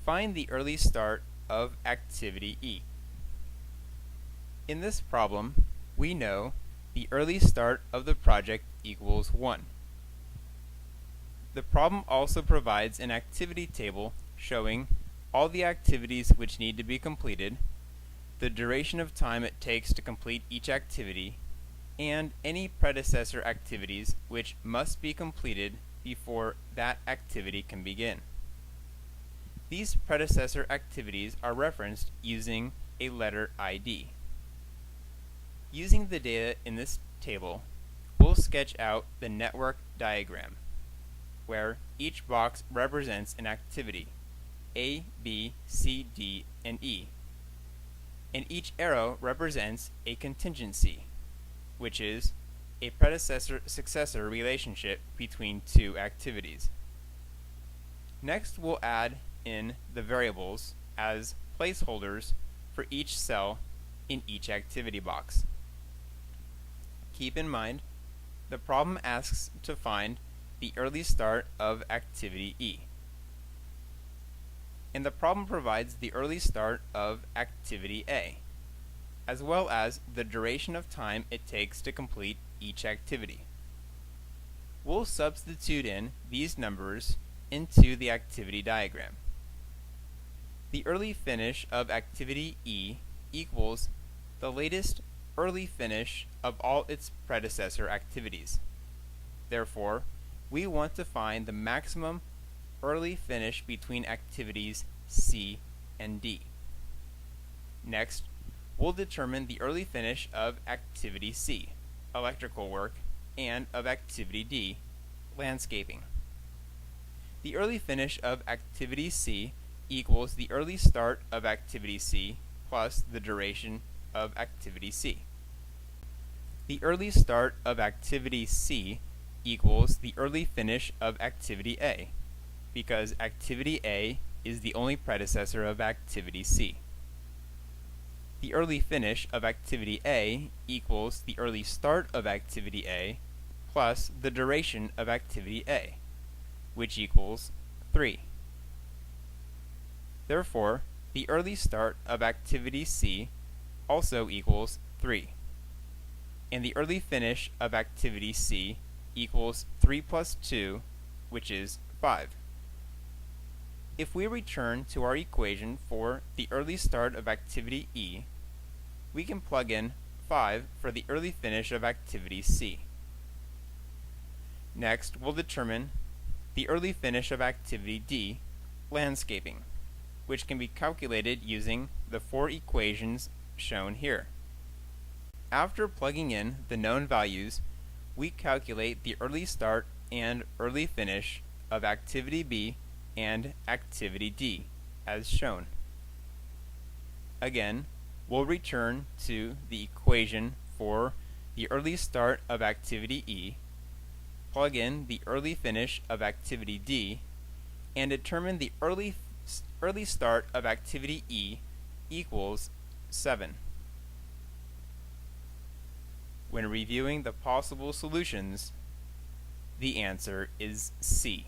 Find the early start of activity E. In this problem, we know the early start of the project equals 1. The problem also provides an activity table showing all the activities which need to be completed, the duration of time it takes to complete each activity, and any predecessor activities which must be completed before that activity can begin. These predecessor activities are referenced using a letter ID. Using the data in this table, we'll sketch out the network diagram, where each box represents an activity, A, B, C, D, and E. And each arrow represents a contingency, which is a predecessor-successor relationship between two activities. Next, we'll add in the variables as placeholders for each cell in each activity box. Keep in mind, the problem asks to find the early start of activity E. And the problem provides the early start of activity A, as well as the duration of time it takes to complete each activity. We'll substitute in these numbers into the activity diagram. The early finish of activity E equals the latest early finish of all its predecessor activities. Therefore, we want to find the maximum early finish between activities C and D. Next, we'll determine the early finish of activity C, electrical work, and of activity D, landscaping. The early finish of activity C equals the early start of activity C plus the duration of activity C. The early start of activity C equals the early finish of activity A, because activity A is the only predecessor of activity C. The early finish of activity A equals the early start of activity A plus the duration of activity A, which equals 3. Therefore, the early start of activity C also equals 3. And the early finish of activity C equals 3 plus 2, which is 5. If we return to our equation for the early start of activity E, we can plug in 5 for the early finish of activity C. Next, we'll determine the early finish of activity D, landscaping, which can be calculated using the 4 equations shown here. After plugging in the known values, we calculate the early start and early finish of activity B and activity D, as shown. Again, we'll return to the equation for the early start of activity E, plug in the early finish of activity D, and determine the early start of activity E equals 7. When reviewing the possible solutions, the answer is C.